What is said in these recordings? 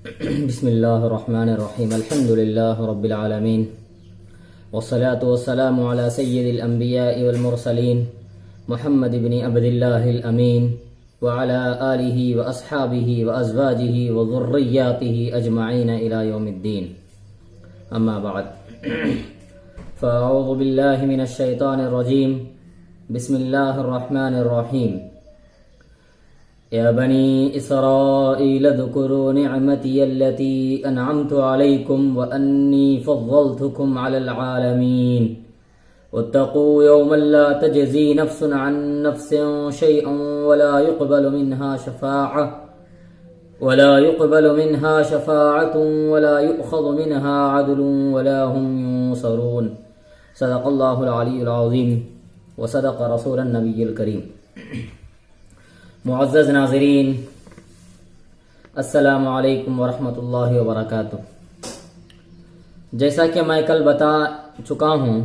بسم اللہ الرحمن الرحیم الحمد للہ رب العالمین والصلاة والسلام على سید الانبیاء والمرسلین محمد بن عبد اللہ الامین وعلى آلہ واصحابہ وازواجہ وذریاتہ اجمعین الى یوم الدین اما بعد فاعوذ باللہ من الشیطان الرجیم بسم اللہ الرحمن الرحیم يا بني إسرائيل اذكروا نعمتي التي أنعمت عليكم وأني فضلتكم على العالمين واتقوا يوما لا تجزي نفس عن نفس شيئا ولا يقبل منها شفاعة ولا يؤخذ منها عدل ولا هم ينصرون صدق الله العلي العظيم وصدق رسول النبي الكريم. معزز ناظرین، السلام علیکم ورحمۃ اللہ وبرکاتہ. جیسا کہ میں کل بتا چکا ہوں،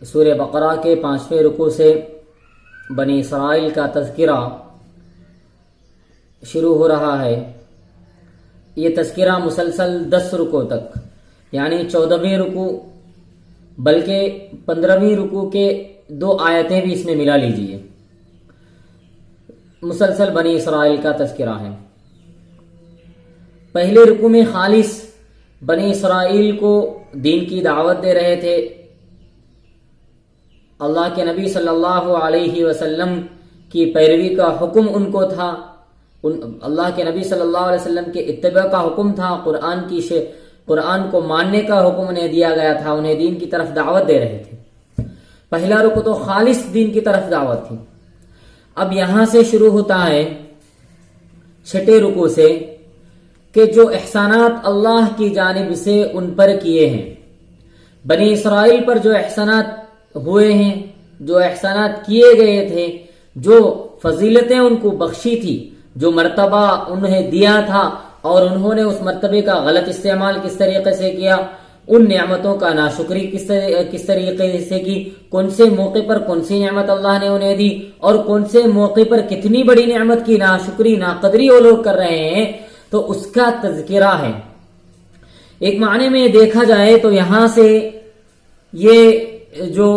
سورہ بقرہ کے 5ویں رکوع سے بنی اسرائیل کا تذکرہ شروع ہو رہا ہے. یہ تذکرہ مسلسل 10 رکوع تک، یعنی 14ویں رکوع بلکہ 15ویں رکوع کے 2 آیتیں بھی اس میں ملا لیجئے، مسلسل بنی اسرائیل کا تذکرہ ہے. پہلے رکوع میں خالص بنی اسرائیل کو دین کی دعوت دے رہے تھے، اللہ کے نبی صلی اللہ علیہ وسلم کی پیروی کا حکم ان کو تھا، اللہ کے نبی صلی اللہ علیہ وسلم کے اتباع کا حکم تھا، قرآن کو ماننے کا حکم انہیں دیا گیا تھا، انہیں دین کی طرف دعوت دے رہے تھے. پہلا رکوع تو خالص دین کی طرف دعوت تھی. اب یہاں سے شروع ہوتا ہے 6 رکوع سے کہ جو احسانات اللہ کی جانب سے ان پر کیے ہیں، بنی اسرائیل پر جو احسانات ہوئے ہیں، جو احسانات کیے گئے تھے، جو فضیلتیں ان کو بخشی تھی، جو مرتبہ انہیں دیا تھا اور انہوں نے اس مرتبے کا غلط استعمال کس طریقے سے کیا، ان نعمتوں کا ناشکری کس طریقے سے کی، کون سے موقع پر کون سی نعمت اللہ نے انہیں دی اور کون سے موقع پر کتنی بڑی نعمت کی ناشکری ناقدری وہ لوگ کر رہے ہیں، تو اس کا تذکرہ ہے. ایک معنی میں دیکھا جائے تو یہاں سے یہ جو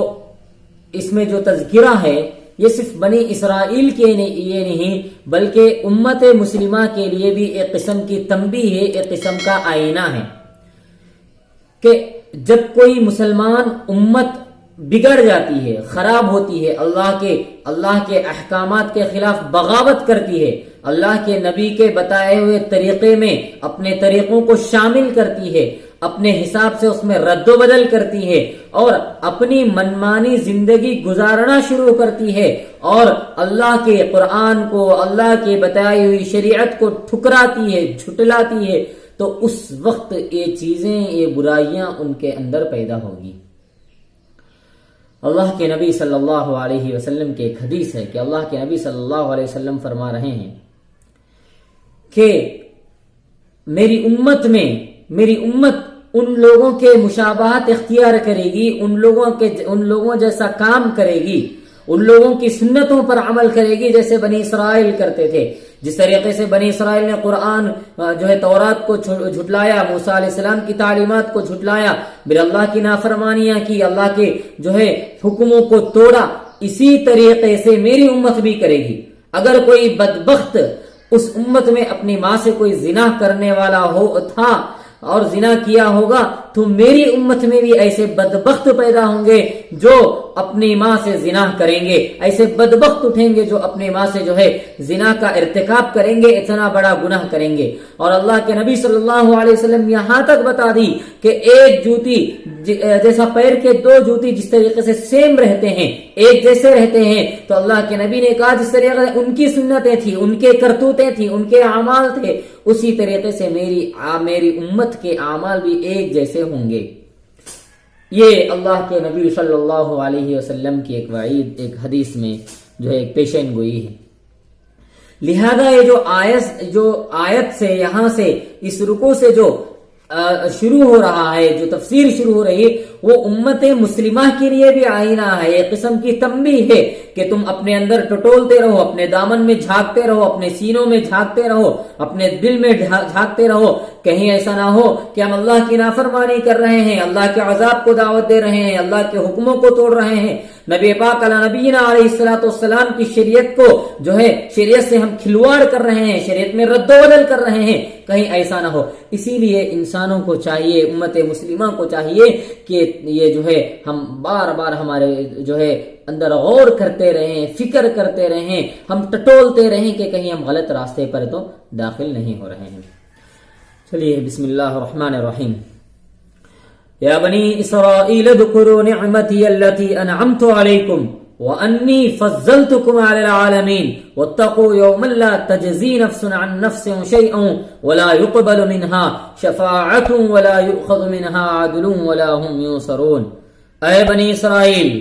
اس میں جو تذکرہ ہے یہ صرف بنی اسرائیل کے لیے نہیں بلکہ امت مسلمہ کے لیے بھی ایک قسم کی تنبیہ ہے، ایک قسم کا آئینہ ہے کہ جب کوئی مسلمان امت بگڑ جاتی ہے، خراب ہوتی ہے، اللہ کے احکامات کے خلاف بغاوت کرتی ہے، اللہ کے نبی کے بتائے ہوئے طریقے میں اپنے طریقوں کو شامل کرتی ہے، اپنے حساب سے اس میں رد و بدل کرتی ہے اور اپنی منمانی زندگی گزارنا شروع کرتی ہے اور اللہ کے قرآن کو، اللہ کے بتائی ہوئی شریعت کو ٹھکراتی ہے، جھٹلاتی ہے، تو اس وقت یہ چیزیں، یہ برائیاں ان کے اندر پیدا ہوگی. اللہ کے نبی صلی اللہ علیہ وسلم کی ایک حدیث ہے کہ اللہ کے نبی صلی اللہ علیہ وسلم فرما رہے ہیں کہ میری امت ان لوگوں کے مشابہت اختیار کرے گی، ان لوگوں جیسا کام کرے گی، ان لوگوں کی سنتوں پر عمل کرے گی جیسے بنی اسرائیل کرتے تھے. جس طریقے سے بنی اسرائیل نے قرآن تورات کو جھٹلایا، موسیٰ علیہ السلام کی تعلیمات کو جھٹلایا، پھر اللہ کی نافرمانیاں کی، اللہ کے حکموں کو توڑا، اسی طریقے سے میری امت بھی کرے گی. اگر کوئی بدبخت اس امت میں اپنی ماں سے کوئی زنا کرنے والا تھا اور زنا کیا ہوگا تو میری امت میں بھی ایسے بدبخت پیدا ہوں گے جو اپنی ماں سے زنا کریں گے، ایسے بدبخت اٹھیں گے جو اپنی ماں سے زنا کا ارتکاب کریں گے، اتنا بڑا گناہ کریں گے. اور اللہ کے نبی صلی اللہ علیہ وسلم یہاں تک بتا دی کہ ایک جوتی جیسا پیر کے 2 جوتی جس طریقے سے سیم رہتے ہیں، ایک جیسے رہتے ہیں، تو اللہ کے نبی نے کہا جس طریقے سے ان کی سنتیں تھیں، ان کے کرتوتیں تھیں، ان کے اعمال تھے، اسی طریقے سے میری امت کے اعمال بھی ایک جیسے ہوں گے. یہ اللہ کے نبی صلی اللہ علیہ وسلم کی ایک وعید، ایک حدیث میں ایک پیشین گوئی ہے. لہذا یہ جو آیت سے، یہاں سے اس رکوع سے جو شروع ہو رہا ہے، جو تفسیر شروع ہو رہی ہے، وہ امت مسلمہ کے لیے بھی آئینہ ہے، ایک قسم کی تنبیہ ہے کہ تم اپنے اندر ٹٹولتے رہو، اپنے دامن میں جھانکتے رہو، اپنے سینوں میں جھانکتے رہو، اپنے دل میں جھانکتے رہو، کہیں ایسا نہ ہو کہ ہم اللہ کی نافرمانی کر رہے ہیں، اللہ کے عذاب کو دعوت دے رہے ہیں، اللہ کے حکموں کو توڑ رہے ہیں، نبی پاک علی نبینا علیہ الصلوۃ والسلام کی شریعت کو جو ہے شریعت سے ہم کھلواڑ کر رہے ہیں، شریعت میں رد و بدل کر رہے ہیں، کہیں ایسا نہ ہو۔ اسی لیے انسانوں کو چاہیے، امت مسلمہ کو چاہیے کہ یہ جو ہے ہم بار بار ہمارے جو ہے اندر غور کرتے رہیں، فکر کرتے رہیں، ہم ٹٹولتے رہیں کہ کہیں ہم غلط راستے پر تو داخل نہیں ہو رہے ہیں۔ چلیے بسم اللہ الرحمن الرحیم۔ یا بنی اسرائیل اذکروا نعمتی التي انعمت علیکم وانی فضلتکم علی العالمین واتقوا یوما لا تجزی نفس عن نفس شیئا ولا يقبل منها شفاعۃ ولا یؤخذ منها عدل ولا هم ينصرون۔ اے بنی اسرائیل،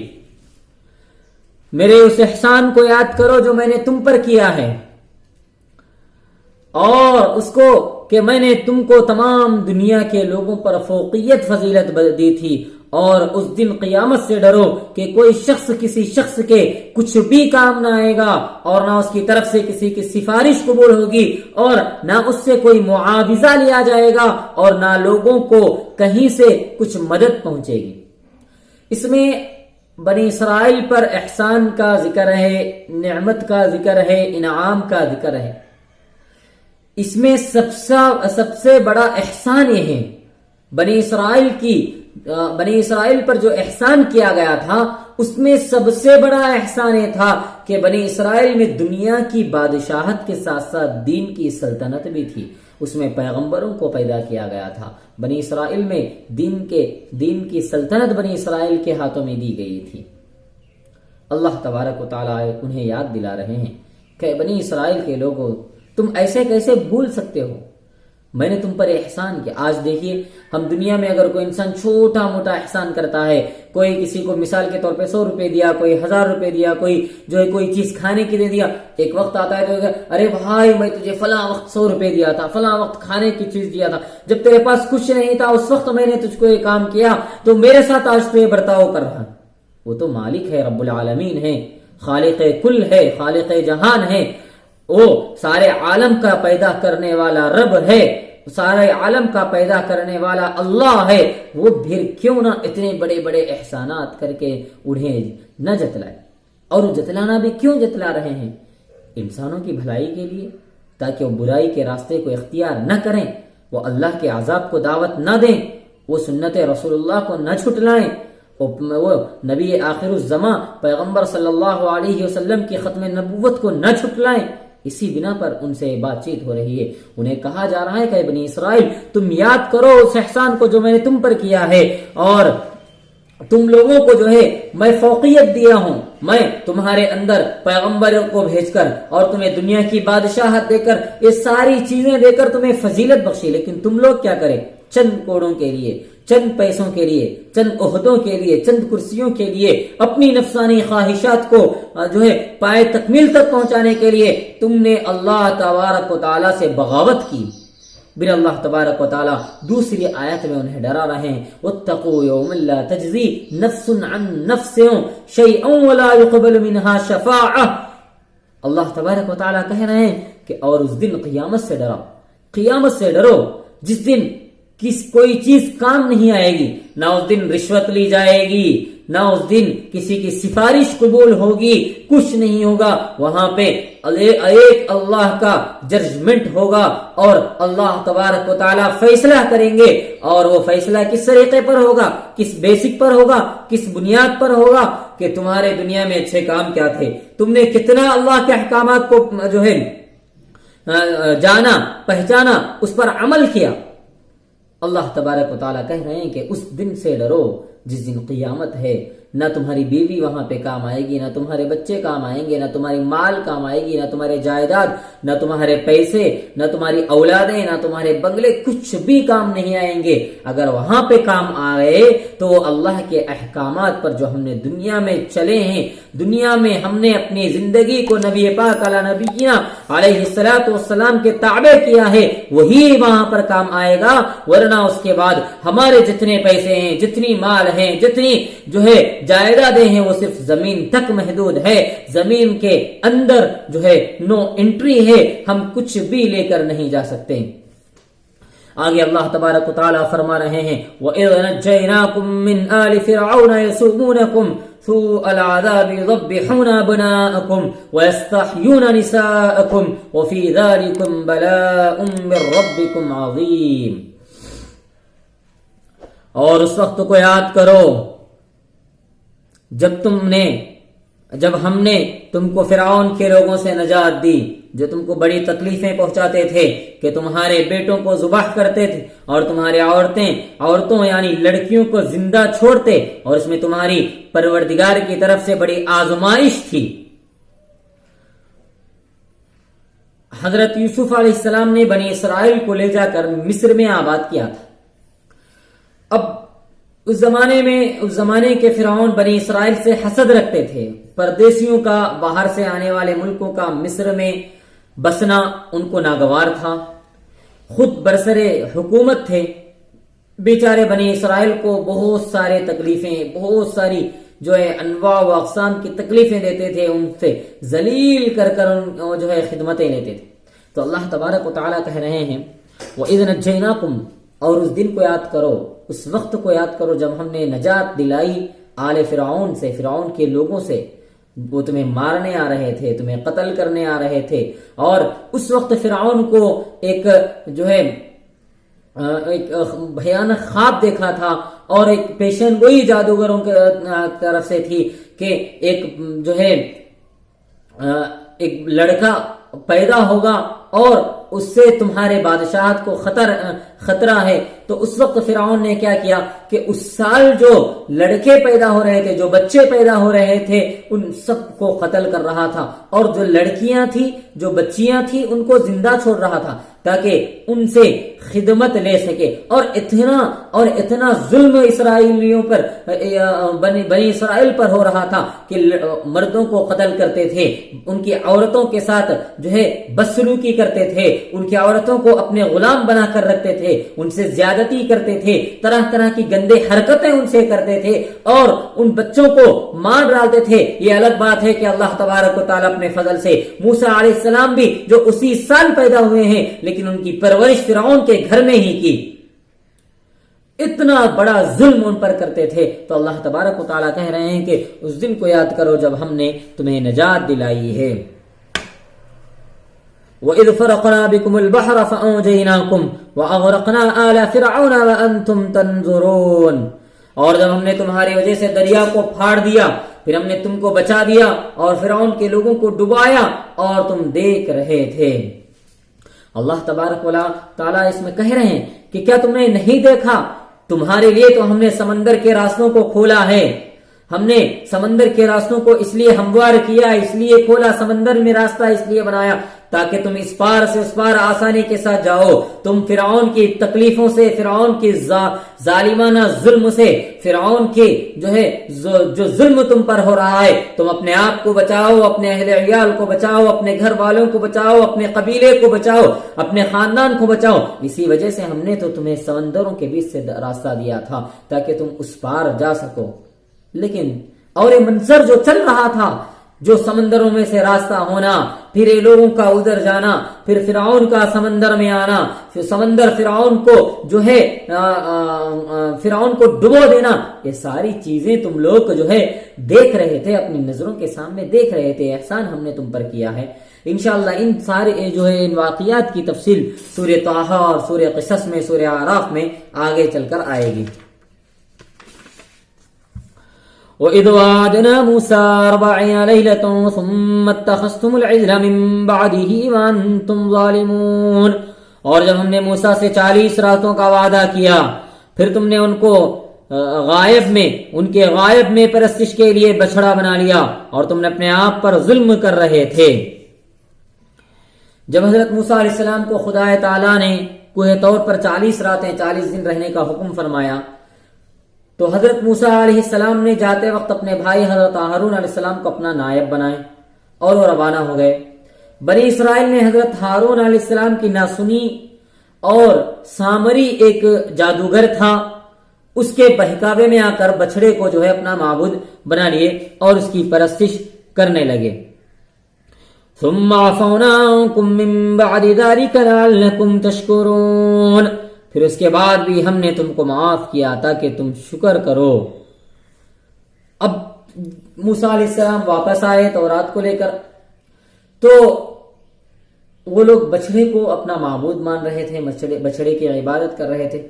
میرے اس احسان کو یاد کرو جو میں نے تم پر کیا ہے، اور اس کو کہ میں نے تم کو تمام دنیا کے لوگوں پر فوقیت فضیلت دی تھی، اور اس دن قیامت سے ڈرو کہ کوئی شخص کسی شخص کے کچھ بھی کام نہ آئے گا، اور نہ اس کی طرف سے کسی کی سفارش قبول ہوگی، اور نہ اس سے کوئی معاوضہ لیا جائے گا، اور نہ لوگوں کو کہیں سے کچھ مدد پہنچے گی۔ اس میں بنی اسرائیل پر احسان کا ذکر ہے، نعمت کا ذکر ہے، انعام کا ذکر ہے۔ اس میں سب سے بڑا احسان یہ ہے، بنی اسرائیل پر جو احسان کیا گیا تھا، اس میں سب سے بڑا احسان یہ تھا کہ بنی اسرائیل میں دنیا کی بادشاہت کے ساتھ ساتھ دین کی سلطنت بھی تھی، اس میں پیغمبروں کو پیدا کیا گیا تھا، بنی اسرائیل میں دین کی سلطنت بنی اسرائیل کے ہاتھوں میں دی گئی تھی۔ اللہ تبارک و تعالیٰ انہیں یاد دلا رہے ہیں کہ بنی اسرائیل کے لوگوں، تم ایسے کیسے بھول سکتے ہو، میں نے تم پر احسان کیا۔ آج دیکھیے ہم دنیا میں اگر کوئی انسان چھوٹا موٹا احسان کرتا ہے، کوئی کسی کو مثال کے طور پہ 100 روپے دیا، کوئی 1000 روپے دیا، کوئی جو ہے کوئی چیز کھانے کی دے دیا، ایک وقت آتا ہے تو ارے بھائی میں تجھے فلاں وقت 100 روپے دیا تھا، فلاں وقت کھانے کی چیز دیا تھا، جب تیرے پاس کچھ نہیں تھا اس وقت میں نے تجھ کو یہ کام کیا، تو میرے ساتھ آج تو یہ برتاؤ کر رہا۔ وہ تو مالک ہے، رب العالمین ہے، خالق کل ہے، خالق جہان ہے، وہ سارے عالم کا پیدا کرنے والا رب ہے، سارے عالم کا پیدا کرنے والا اللہ ہے، وہ پھر کیوں نہ اتنے بڑے بڑے احسانات کر کے انہیں نہ جتلائے، اور جتلانا بھی کیوں جتلا رہے ہیں؟ انسانوں کی بھلائی کے لیے، تاکہ وہ برائی کے راستے کو اختیار نہ کریں، وہ اللہ کے عذاب کو دعوت نہ دیں، وہ سنت رسول اللہ کو نہ چھٹلائیں، وہ نبی آخر الزماں پیغمبر صلی اللہ علیہ وسلم کی ختم نبوت کو نہ چھٹلائیں۔ اسی بنا پر ان سے بات چیت ہو رہی ہے، انہیں کہا جا رہا ہے کہ بنی اسرائیل تم یاد کرو اس احسان کو جو میں نے تم پر کیا ہے، اور تم لوگوں کو جو ہے میں فوقیت دیا ہوں، میں تمہارے اندر پیغمبروں کو بھیج کر اور تمہیں دنیا کی بادشاہت دے کر، یہ ساری چیزیں دے کر تمہیں فضیلت بخشی، لیکن تم لوگ کیا کریں؟ چند کوڑوں کے لیے، چند پیسوں کے لیے، چند عہدوں کے لیے، چند کرسیوں کے لیے، اپنی نفسانی خواہشات کو جو ہے پائے تکمیل تک پہنچانے کے لیے تم نے اللہ تبارک و تعالیٰ سے بغاوت کی۔ پھر اللہ تبارک و تعالیٰ دوسری آیت میں انہیں ڈرا رہے ہیں، واتقوا یوما لا تجزی نفس عن نفس شیئا ولا يقبل منها شفاعہ۔ اللہ تبارک و تعالیٰ کہہ رہے ہیں کہ اور اس دن قیامت سے ڈرو، قیامت سے ڈرو جس دن کوئی چیز کام نہیں آئے گی، نہ اس دن رشوت لی جائے گی، نہ اس دن کسی کی سفارش قبول ہوگی، کچھ نہیں ہوگا، وہاں پہ ایک اللہ کا ججمنٹ ہوگا، اور اللہ تبارک و تعالیٰ فیصلہ کریں گے، اور وہ فیصلہ کس طریقے پر ہوگا، کس بیسک پر ہوگا، کس بنیاد پر ہوگا کہ تمہارے دنیا میں اچھے کام کیا تھے، تم نے کتنا اللہ کے احکامات کو جو ہے جانا، پہچانا، اس پر عمل کیا۔ اللہ تبارک و تعالیٰ کہہ رہے ہیں کہ اس دن سے ڈرو جس دن قیامت ہے، نہ تمہاری بیوی وہاں پہ کام آئے گی، نہ تمہارے بچے کام آئیں گے، نہ تمہاری مال کام آئے گی، نہ تمہارے جائیداد، نہ تمہارے پیسے، نہ تمہاری اولادیں، نہ تمہارے بنگلے، کچھ بھی کام نہیں آئیں گے۔ اگر وہاں پہ کام آئے تو اللہ کے احکامات پر جو ہم نے دنیا میں چلے ہیں، دنیا میں ہم نے اپنی زندگی کو نبی پاک علی نبینا علیہ الصلوۃ والسلام کے تابع کیا ہے، وہی وہاں پر کام آئے گا، ورنہ اس کے بعد ہمارے جتنے پیسے ہیں، جتنی مال ہیں، جتنی جو ہے جائیدادیں ہیں، وہ صرف زمین تک محدود ہے، زمین کے اندر جو ہے نو انٹری ہے، ہم کچھ بھی لے کر نہیں جا سکتے۔ آگے اللہ تبارک و تعالی فرما رہے ہیں وَإِذْ نَجَّيْنَاكُمْ مِنْ آلِ فِرْعَوْنَ يَسُومُونَكُمْ سُوءَ الْعَذَابِ يُذَبِّحُونَ أَبْنَاءَكُمْ وَيَسْتَحْيُونَ نِسَاءَكُمْ وَفِي ذَلِكُمْ بَلَاءٌ مِّن رَّبِّكُمْ عَظِيمٌ۔ اور اس وقت کو یاد کرو جب ہم نے تم کو فرعون کے لوگوں سے نجات دی، جو تم کو بڑی تکلیفیں پہنچاتے تھے کہ تمہارے بیٹوں کو ذبح کرتے تھے اور تمہارے عورتوں یعنی لڑکیوں کو زندہ چھوڑتے، اور اس میں تمہاری پروردگار کی طرف سے بڑی آزمائش تھی۔ حضرت یوسف علیہ السلام نے بنی اسرائیل کو لے جا کر مصر میں آباد کیا تھا۔ اب اس زمانے کے فرعون بنی اسرائیل سے حسد رکھتے تھے، پردیسیوں کا، باہر سے آنے والے ملکوں کا مصر میں بسنا ان کو ناگوار تھا، خود برسرے حکومت تھے، بیچارے بنی اسرائیل کو بہت سارے تکلیفیں، بہت ساری جو ہے انواع و اقسام کی تکلیفیں دیتے تھے، ان سے ذلیل کر جو ہے خدمتیں لیتے تھے۔ تو اللہ تبارک و تعالیٰ کہہ رہے ہیں وَإِذْ نَجَّيْنَاكُمْ، اور اس دن کو یاد کرو، اس وقت کو یاد کرو جب ہم نے نجات دلائی آل فرعون سے، فرعون کے لوگوں سے، وہ تمہیں مارنے آ رہے تھے، تمہیں قتل کرنے آ رہے تھے، اور اس وقت فرعون کو ایک بھیانک خواب دیکھا تھا، اور ایک پیشن گوئی جادوگروں کی طرف سے تھی کہ ایک لڑکا پیدا ہوگا اور اس سے تمہارے بادشاہت کو خطرہ ہے۔ تو اس وقت فرعون نے کیا کیا کہ اس سال جو لڑکے پیدا ہو رہے تھے، جو بچے پیدا ہو رہے تھے، ان سب کو قتل کر رہا تھا، اور جو لڑکیاں تھیں، جو بچیاں تھیں، ان کو زندہ چھوڑ رہا تھا تاکہ ان سے خدمت لے سکے۔ اور اتنا ظلم اسرائیلیوں پر، بنی اسرائیل پر ہو رہا تھا کہ مردوں کو قتل کرتے تھے، ان کی عورتوں کے ساتھ جو ہے بدسلوکی کرتے تھے، ان کی عورتوں کو اپنے غلام بنا کر رکھتے تھے، ان سے زیادتی کرتے تھے، طرح طرح کی گندے حرکتیں ان سے کرتے تھے، اور ان بچوں کو مار ڈالتے تھے۔ یہ الگ بات ہے کہ اللہ تبارک و تعالیٰ اپنے فضل سے موسیٰ علیہ السلام بھی جو اسی سال پیدا ہوئے ہیں، لیکن ان کی پرورش فرعون کے گھر میں ہی کی، اتنا بڑا ظلم ان پر کرتے تھے۔ تو اللہ تبارک و تعالیٰ کہہ رہے ہیں کہ اس دن کو یاد کرو جب ہم نے تمہیں نجات دلائی ہے۔ وَإِذْ فَرَقْنَا بِكُمُ الْبَحْرَ فَأَنْجَيْنَاكُمْ وَأَغْرَقْنَا آلَ فِرْعَوْنَ وَأَنْتُمْ تَنْظُرُونَ، اور جب ہم نے تمہاری وجہ سے دریا کو پھاڑ دیا، پھر ہم نے تم کو بچا دیا اور فرعون کے لوگوں کو ڈبایا اور تم دیکھ رہے تھے۔ اللہ تبارک و تعالیٰ اس میں کہہ رہے ہیں کہ کیا تم نے نہیں دیکھا، تمہارے لیے تو ہم نے سمندر کے راستوں کو کھولا ہے، ہم نے سمندر کے راستوں کو اس لیے ہموار کیا، اس لیے کھولا، سمندر میں راستہ اس لیے بنایا تاکہ تم اس پار سے اس پار آسانی کے ساتھ جاؤ، تم فرعون کی تکلیفوں سے، فرعون کی ظالمانہ ظلم سے، فرعون کی جو ظلم تم پر ہو رہا ہے، تم اپنے آپ کو بچاؤ، اپنے اہل عیال کو بچاؤ، اپنے گھر والوں کو بچاؤ، اپنے قبیلے کو بچاؤ، اپنے خاندان کو بچاؤ۔ اسی وجہ سے ہم نے تو تمہیں سمندروں کے بیچ سے راستہ دیا تھا تاکہ تم اس پار جا سکو۔ لیکن اور یہ منظر جو چل رہا تھا، جو سمندروں میں سے راستہ ہونا، پھر یہ لوگوں کا ادھر جانا، پھر فرعون کا سمندر میں آنا، پھر سمندر فرعون کو فرعون کو ڈبو دینا، یہ ساری چیزیں تم لوگ جو ہے دیکھ رہے تھے، اپنی نظروں کے سامنے دیکھ رہے تھے، احسان ہم نے تم پر کیا ہے۔ انشاءاللہ ان سارے ان واقعات کی تفصیل سورہ طٰہٰ اور سورہ قصص میں، سورہ اعراف میں آگے چل کر آئے گی۔ وَإِذْ وَعَدْنَا مُوسَىٰ 40 لَيْلَةً ثُمَّ اتَّخَذْتُمُ الْعِجْلَ مِن بَعْدِهِ وَأَنْتُمْ ظَالِمُونَ، اور جب ہم نے موسیٰ سے 40 راتوں کا وعدہ کیا، پھر تم نے ان کو غائب میں ان کے غائب میں پرستش کے لیے بچڑا بنا لیا اور تم نے اپنے آپ پر ظلم کر رہے تھے۔ جب حضرت موسیٰ علیہ السلام کو خدا تعالیٰ نے کوہ طور پر 40 راتیں 40 دن رہنے کا حکم فرمایا تو حضرت موسیٰ علیہ السلام نے جاتے وقت اپنے بھائی حضرت ہارون علیہ السلام کو اپنا نائب بنائے اور وہ روانہ ہو گئے۔ بنی اسرائیل نے حضرت ہارون علیہ السلام کی نہ سنی اور سامری ایک جادوگر تھا، اس کے بہکاوے میں آ کر بچڑے کو جو ہے اپنا معبود بنا لیے اور اس کی پرستش کرنے لگے۔ ثم عفونا عنكم من بعد ذلك لعلكم تشكرون، پھر اس کے بعد بھی ہم نے تم کو معاف کیا تاکہ تم شکر کرو۔ اب موسیٰ علیہ السلام واپس آئے تورات کو لے کر، تو وہ لوگ بچڑے کو اپنا معبود مان رہے تھے، بچڑے کی عبادت کر رہے تھے۔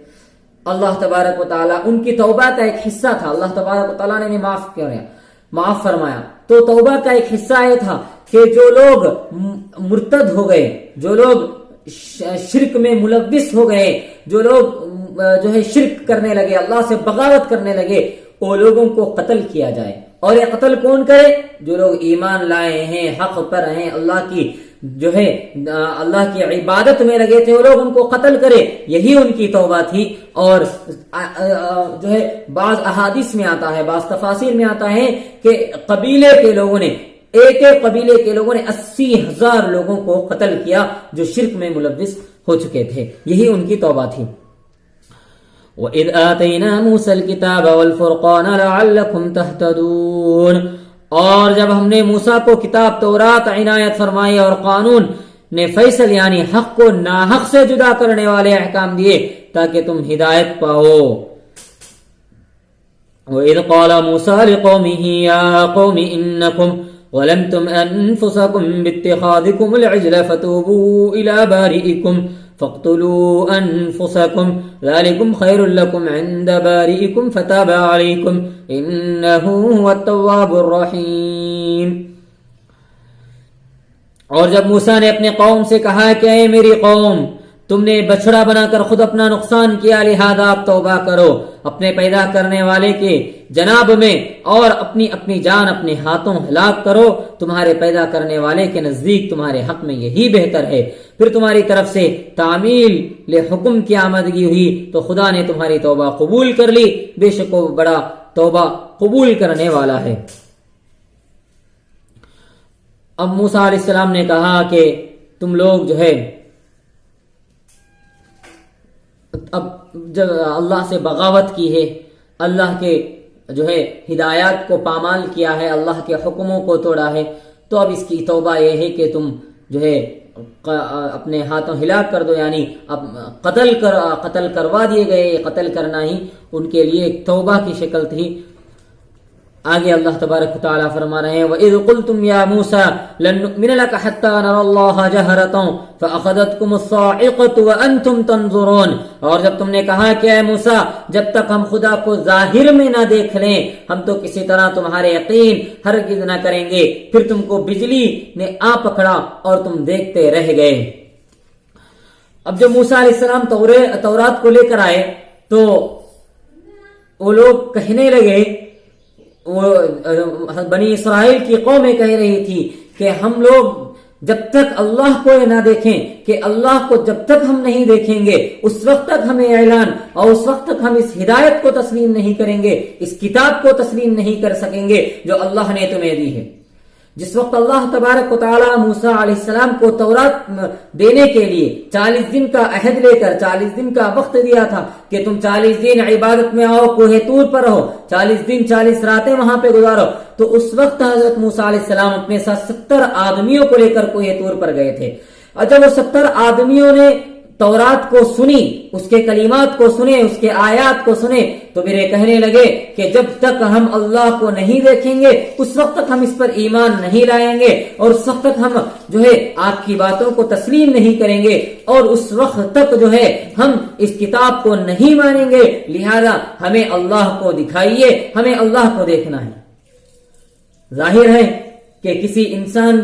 اللہ تبارک و تعالیٰ ان کی توبہ کا ایک حصہ تھا، اللہ تبارک و تعالیٰ نے معاف فرمایا۔ تو توبہ کا ایک حصہ یہ تھا کہ جو لوگ مرتد ہو گئے، جو لوگ شرک میں ملوث ہو گئے، جو لوگ جو ہے شرک کرنے لگے، اللہ سے بغاوت کرنے لگے، وہ لوگوں کو قتل کیا جائے۔ اور یہ قتل کون کرے؟ جو لوگ ایمان لائے ہیں، حق پر ہیں، اللہ کی جو ہے اللہ کی عبادت میں لگے تھے، وہ لوگ ان کو قتل کرے، یہی ان کی توبہ تھی۔ اور جو ہے بعض احادیث میں آتا ہے، بعض تفاسیر میں آتا ہے کہ قبیلے کے لوگوں نے ایک قبیلے کے لوگوں نے 80,000 لوگوں کو قتل کیا جو شرک میں ملوث ہو چکے تھے، یہی ان کی توبہ تھی۔ وَإِذْ آتَيْنَا مُوسَى الْكِتَابَ وَالْفُرْقَانَ لَعَلَّكُمْ تَهْتَدُونَ، اور جب ہم نے موسیٰ کو کتاب تورات عنایت فرمائی اور قانون نے فیصل یعنی حق کو ناحق سے جدا کرنے والے احکام دیے تاکہ تم ہدایت پاؤ۔ وَإِذْ قَالَ مُوسَى لِقَوْمِهِ يَا قَوْمِ إِنَّكُمْ ظَلَمْتُمْ أَنفُسَكُمْ بِاتِّخَاذِكُمُ الْعِجْلَ فَتُوبُوا إِلَى بَارِئِكُمْ فاقتلوا أنفسكم ذلكم خير لكم عند بارئكم فتاب عليكم إنه هو التواب الرحيم۔ اور جب موسیٰ نے اپنے قوم سے کہا کہ اے میری قوم، تم نے بچڑا بنا کر خود اپنا نقصان کیا، لہذا آپ توبہ کرو اپنے پیدا کرنے والے کے جناب میں اور اپنی جان اپنے ہاتھوں ہلاک کرو، تمہارے پیدا کرنے والے کے نزدیک تمہارے حق میں یہی بہتر ہے۔ پھر تمہاری طرف سے تعمیل حکم کی آمدگی ہوئی تو خدا نے تمہاری توبہ قبول کر لی، بے شک وہ بڑا توبہ قبول کرنے والا ہے۔ اب موسیٰ علیہ السلام نے کہا کہ تم لوگ جو ہے اب جب اللہ سے بغاوت کی ہے، اللہ کے جو ہے ہدایات کو پامال کیا ہے، اللہ کے حکموں کو توڑا ہے، تو اب اس کی توبہ یہ ہے کہ تم جو ہے اپنے ہاتھوں ہلاک کر دو، یعنی اب قتل کروا دیے گئے۔ قتل کرنا ہی ان کے لیے ایک توبہ کی شکل تھی۔ آگے اللہ تبارک و تعالیٰ فرما رہے ہیں وَإِذْ قُلْتُمْ يَا مُوسَى لَن نُّؤْمِنَ لَكَ حَتَّى نَرَى اللَّهَ جَهْرَةً فَأَخَذَتْكُمُ الصَّاعِقَةُ وَأَنْتُمْ تَنظُرُونَ، اور جب تم نے کہا کہ اے موسیٰ جب تک ہم خدا کو ظاہر میں نہ دیکھ لیں ہم تو کسی طرح تمہارے یقین ہرگز نہ کریں گے، پھر تم کو بجلی نے آ پکڑا اور تم دیکھتے رہ گئے۔ اب جب موسیٰ علیہ السلام تورات کو لے کر آئے تو وہ لوگ کہنے لگے، وہ بنی اسرائیل کی قومیں کہہ رہی تھی کہ ہم لوگ جب تک اللہ کو نہ دیکھیں، کہ اللہ کو جب تک ہم نہیں دیکھیں گے اس وقت تک ہمیں اعلان اور اس وقت تک ہم اس ہدایت کو تسلیم نہیں کریں گے، اس کتاب کو تسلیم نہیں کر سکیں گے جو اللہ نے تمہیں دی ہے۔ جس وقت اللہ تبارک و تعالیٰ موسیٰ علیہ السلام کو تورات دینے کے لیے 40 دن کا عہد لے کر 40 دن کا وقت دیا تھا کہ تم 40 دن عبادت میں آؤ، کوہ طور پر رہو، 40 دن 40 راتیں وہاں پہ گزارو، تو اس وقت حضرت موسیٰ علیہ السلام اپنے ساتھ 70 آدمیوں کو لے کر کوہ طور پر گئے تھے۔ اور جب وہ 70 آدمیوں نے تورات کو سنی، اس کے کلمات کو سنے، اس کے آیات کو سنے، تو پھر یہ کہنے لگے کہ جب تک ہم اللہ کو نہیں دیکھیں گے اس وقت تک ہم اس پر ایمان نہیں لائیں گے، اور اس وقت تک ہم جو ہے آپ کی باتوں کو تسلیم نہیں کریں گے، اور اس وقت تک جو ہے ہم اس کتاب کو نہیں مانیں گے، لہذا ہمیں اللہ کو دکھائیے، ہمیں اللہ کو دیکھنا ہے۔ ظاہر ہے کہ کسی انسان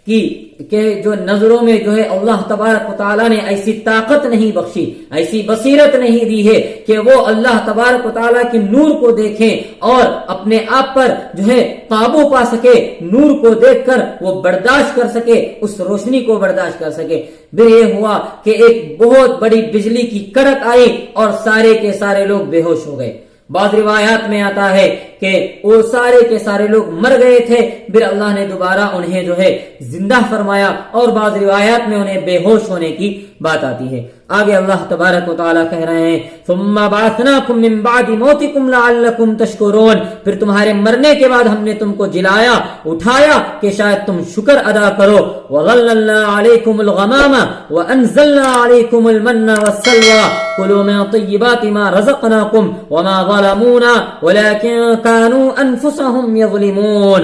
کی کہ جو نظروں میں جو ہے اللہ تبارک و تعالیٰ نے ایسی طاقت نہیں بخشی، ایسی بصیرت نہیں دی ہے کہ وہ اللہ تبارک و تعالیٰ کے نور کو دیکھیں اور اپنے آپ پر جو ہے قابو پا سکے، نور کو دیکھ کر وہ برداشت کر سکے، اس روشنی کو برداشت کر سکے۔ پھر یہ ہوا کہ ایک بہت بڑی بجلی کی کڑک آئی اور سارے کے سارے لوگ بے ہوش ہو گئے۔ بعض روایات میں آتا ہے کہ وہ سارے کے سارے لوگ مر گئے تھے، پھر اللہ نے دوبارہ انہیں جو ہے زندہ فرمایا، اور بعض روایات میں انہیں بے ہوش ہونے کی بات آتی ہے۔ آگے اللہ تبارک و تعالیٰ کہہ رہے ہیں ثم بعثناکم من بعد موتکم لعلکم تشکرون، پھر تمہارے مرنے کے بعد ہم نے تم کو جلایا، اٹھایا کہ شاید تم شکر ادا کرو۔ وظللنا علیکم الغمام وانزلنا علیکم المن والسلوى کلوا من طیبات ما رزقناکم وما ظلمونا ولکن كانوا انفسهم یظلمون،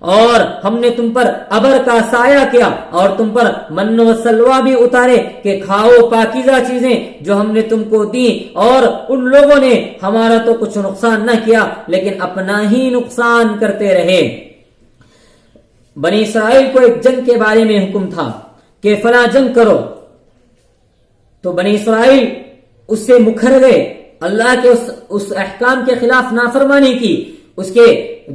اور ہم نے تم پر ابر کا سایہ کیا اور تم پر من و سلوا بھی اتارے کہ کھاؤ پاکیزہ چیزیں جو ہم نے تم کو دی، اور ان لوگوں نے ہمارا تو کچھ نقصان نہ کیا لیکن اپنا ہی نقصان کرتے رہے۔ بنی اسرائیل کو ایک جنگ کے بارے میں حکم تھا کہ فلاں جنگ کرو، تو بنی اسرائیل اس سے مکھر گئے، اللہ کے اس احکام کے خلاف نافرمانی کی، اس کے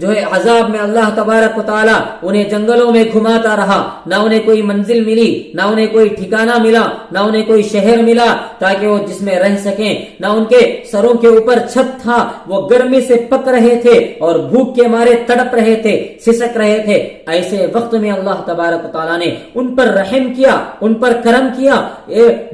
جو ہے عذاب میں اللہ تبارک و تعالیٰ انہیں جنگلوں میں گھماتا رہا، نہ انہیں کوئی منزل ملی، نہ انہیں کوئی ٹھکانہ ملا، نہ انہیں کوئی شہر ملا تاکہ وہ جس میں رہ سکیں، نہ ان کے سروں کے اوپر چھت تھا، وہ گرمی سے پک رہے تھے اور بھوک کے مارے تڑپ رہے تھے، سسک رہے تھے۔ ایسے وقت میں اللہ تبارک و تعالیٰ نے ان پر رحم کیا، ان پر کرم کیا،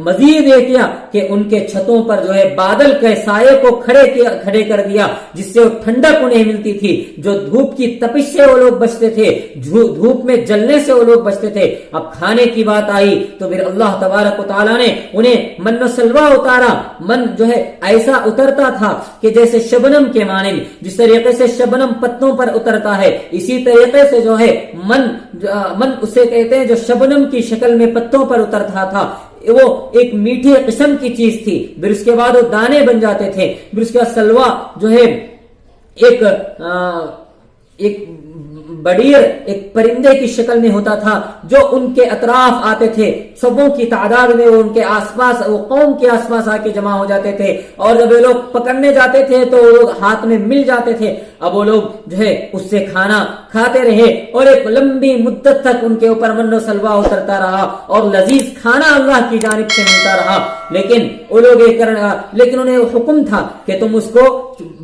مزید یہ کیا کہ ان کے چھتوں پر جو ہے بادل کے سائے کو کھڑے کر دیا، جس سے وہ ٹھنڈک انہیں ملتی تھی، جو دھوپ کی تپش سے وہ لوگ بچتے تھے، دھوپ میں جلنے سے وہ لوگ بچتے تھے۔ اب کھانے کی بات آئی تو پھر اللہ تبارک و تعالیٰ نے انہیں من و سلوا اتارا۔ من جو ہے ایسا اترتا تھا کہ جیسے شبنم کے مانند، جس طریقے سے شبنم پتوں پر اترتا ہے، اسی طریقے سے جو ہے من اسے کہتے ہیں جو شبنم کی شکل میں پتوں پر اترتا تھا۔ وہ ایک میٹھی قسم کی چیز تھی، پھر اس کے بعد وہ دانے بن جاتے تھے، پھر اس کا سلوا جو ہے ایک بڑیر، ایک پرندے کی شکل میں ہوتا تھا جو ان کے اطراف آتے تھے، سبوں کی تعداد میں وہ ان کے آس پاس، وہ قوم کے آس پاس آ کے جمع ہو جاتے تھے، اور جب وہ لوگ پکڑنے جاتے تھے تو وہ لوگ ہاتھ میں مل جاتے تھے۔ اب وہ لوگ جو ہے اس سے کھانا کھاتے رہے اور ایک لمبی مدت تک ان کے اوپر من و سلوا اترتا رہا اور لذیذ کھانا اللہ کی جانب سے ملتا رہا، لیکن وہ لوگ لیکن انہیں حکم تھا کہ تم اس کو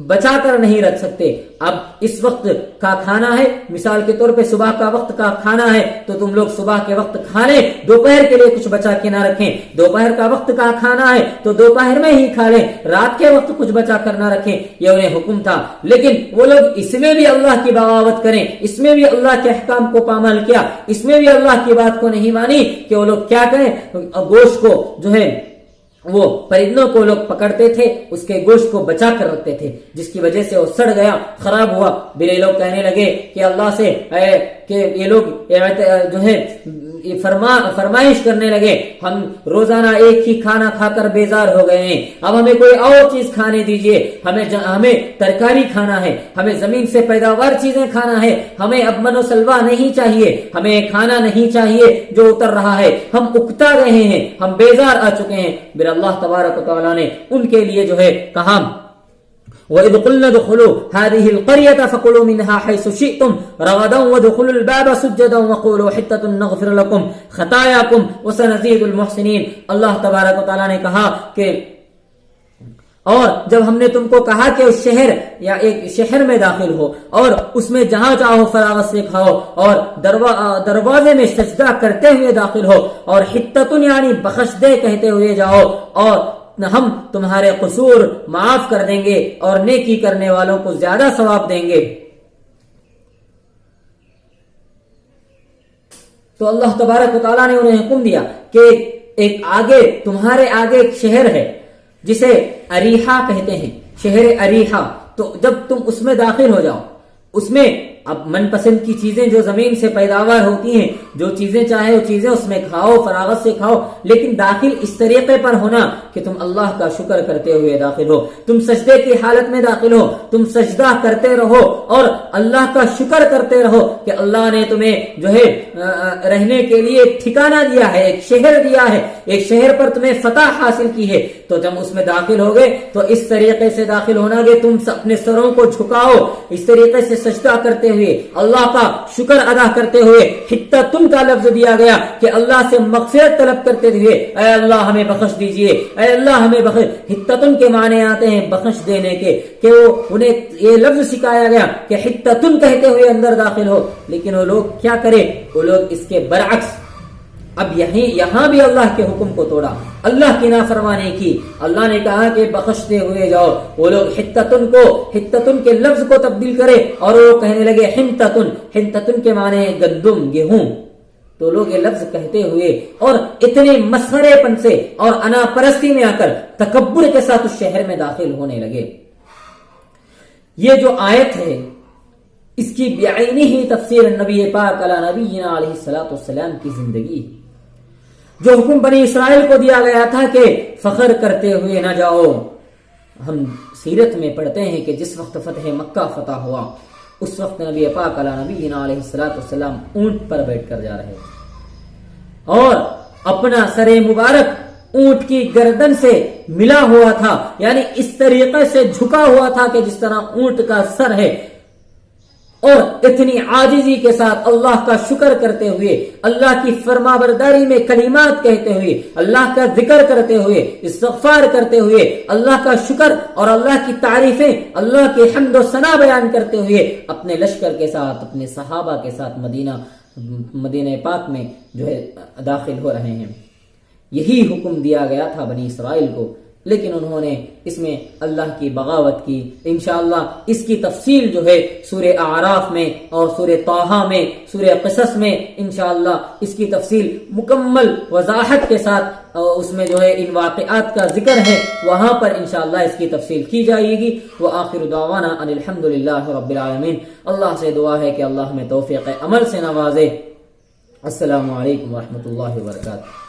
بچا کر نہیں رکھ سکتے۔ اب اس وقت کا کھانا ہے، مثال کے طور پہ صبح کا وقت کا کھانا ہے تو تم لوگ صبح کے وقت کھا لیں، دوپہر کے لیے کچھ بچا کے نہ رکھیں۔ دوپہر کا وقت کا کھانا ہے تو دوپہر میں ہی کھا لیں، رات کے وقت کچھ بچا کر نہ رکھیں، یہ انہیں حکم تھا۔ لیکن وہ لوگ اس میں بھی اللہ کی بغاوت کریں، اس میں بھی اللہ کے احکام کو پامال کیا، اس میں بھی اللہ کی بات کو نہیں مانی کہ وہ لوگ کیا کریں، گوشت کو جو ہے وہ پرندوں کو لوگ پکڑتے تھے، اس کے گوشت کو بچا کر رکھتے تھے، جس کی وجہ سے وہ سڑ گیا، خراب ہوا۔ پھر یہ لوگ کہنے لگے کہ اللہ سے کہ یہ لوگ جو ہے فرمائش کرنے لگے، ہم روزانہ ایک ہی کھانا کھا کر بیزار ہو گئے ہیں، اب ہمیں کوئی اور چیز کھانے دیجئے، ہمیں ترکاری کھانا ہے، ہمیں زمین سے پیداوار چیزیں کھانا ہے، ہمیں اب من و سلوا نہیں چاہیے، ہمیں کھانا نہیں چاہیے جو اتر رہا ہے، ہم اکتا رہے ہیں، ہم بیزار آ چکے ہیں۔ پھر اللہ تبارک و تعالیٰ نے ان کے لیے جو ہے کہا وَإِذْ قُلْنَا ادْخُلُوا هَٰذِهِ الْقَرْيَةَ فَكُلُوا مِنْهَا حَيْثُ شِئْتُمْ رَغَدًا وَادْخُلُوا الْبَابَ سُجَّدًا وَقُولُوا حِطَّةٌ نَغْفِرْ لَكُمْ خَطَايَاكُمْ وَسَنَزِيدُ الْمُحْسِنِينَ۔ اللہ تبارک و تعالیٰ نے کہا کہ اور جب ہم نے تم کو کہا کہ اس شہر یا ایک شہر میں داخل ہو اور اس میں جہاں چاہو فراغت سے کھاؤ اور دروازے میں سجدہ کرتے ہوئے داخل ہو اور حتتن یعنی بخش دے کہتے ہوئے جاؤ، اور ہم تمہارے قصور معاف کر دیں گے اور نیکی کرنے والوں کو زیادہ ثواب دیں گے۔ تو اللہ تبارک و تعالیٰ نے انہیں حکم دیا کہ ایک آگے تمہارے آگے ایک شہر ہے جسے اریحا کہتے ہیں، شہر اریحا، تو جب تم اس میں داخل ہو جاؤ، اس میں اب من پسند کی چیزیں جو زمین سے پیداوار ہوتی ہیں، جو چیزیں چاہے وہ چیزیں اس میں کھاؤ، فراغت سے کھاؤ، لیکن داخل اس طریقے پر ہونا کہ کہ تم اللہ کا شکر کرتے ہوئے داخل ہو، تم سجدے کی حالت میں داخل ہو، تم سجدہ کرتے رہو اور اللہ کا شکر کرتے رہو کہ اللہ نے تمہیں جو ہے رہنے کے لیے ٹھکانہ دیا ہے، ایک شہر دیا ہے، ایک شہر پر تمہیں فتح حاصل کی ہے۔ تو جب اس میں داخل ہوگے تو اس طریقے سے داخل ہونا کہ تم اپنے سروں کو جھکاؤ، اس طریقے سے سجدہ کرتے ہوئے اللہ کا شکر ادا کرتے ہوئے۔ حتتن کا لفظ دیا گیا کہ اللہ سے مغفرت طلب کرتے ہوئے، اے اللہ ہمیں بخش دیجئے، اے اللہ ہمیں بخش۔ حتتن کے معنی آتے ہیں بخش دینے کے، کہ وہ انہیں یہ لفظ سکھایا گیا کہ حتتن کہتے ہوئے اندر داخل ہو، لیکن وہ لوگ کیا کرے، وہ لوگ اس کے برعکس اب یہاں بھی اللہ کے حکم کو توڑا، اللہ کی نافرمانی کی۔ اللہ نے کہا کہ بخشتے ہوئے جاؤ، وہ لوگ حتتن کے لفظ کو تبدیل کرے اور وہ کہنے لگے حنتتن کے معنی گندم، گیہوں۔ تو لوگ یہ لفظ کہتے ہوئے اور اتنے مسخرے پن سے اور انا پرستی میں آ کر تکبر کے ساتھ اس شہر میں داخل ہونے لگے۔ یہ جو آیت ہے اس کی بعینی ہی تفسیر نبی پاک علی نبینا علیہ الصلوۃ والسلام کی زندگی، جو حکم بنی اسرائیل کو دیا گیا تھا کہ فخر کرتے ہوئے نہ جاؤ۔ ہم سیرت میں پڑھتے ہیں کہ جس وقت فتح مکہ فتح ہوا اس وقت نبی پاک علی نبینا علیہ الصلوۃ والسلام اونٹ پر بیٹھ کر جا رہے تھے اور اپنا سر مبارک اونٹ کی گردن سے ملا ہوا تھا، یعنی اس طریقے سے جھکا ہوا تھا کہ جس طرح اونٹ کا سر ہے، اور اتنی عاجزی کے ساتھ اللہ کا شکر کرتے ہوئے، اللہ کی فرما برداری میں کلمات کہتے ہوئے، اللہ کا ذکر کرتے ہوئے، استغفار کرتے ہوئے، اللہ کا شکر اور اللہ کی تعریفیں، اللہ کی حمد و ثنا بیان کرتے ہوئے اپنے لشکر کے ساتھ، اپنے صحابہ کے ساتھ مدینہ پاک میں جو ہے داخل ہو رہے ہیں۔ یہی حکم دیا گیا تھا بنی اسرائیل کو، لیکن انہوں نے اس میں اللہ کی بغاوت کی۔ انشاءاللہ اس کی تفصیل جو ہے سورہ اعراف میں اور سورہ طٰہٰ میں، سورہ قصص میں انشاءاللہ اس کی تفصیل مکمل وضاحت کے ساتھ اس میں جو ہے ان واقعات کا ذکر ہے، وہاں پر انشاءاللہ اس کی تفصیل کی جائے گی۔ وآخر دعوانا ان الحمدللہ رب العالمین۔ اللہ سے دعا ہے کہ اللہ ہمیں توفیق عمل سے نوازے۔ السلام علیکم ورحمۃ اللہ وبرکاتہ۔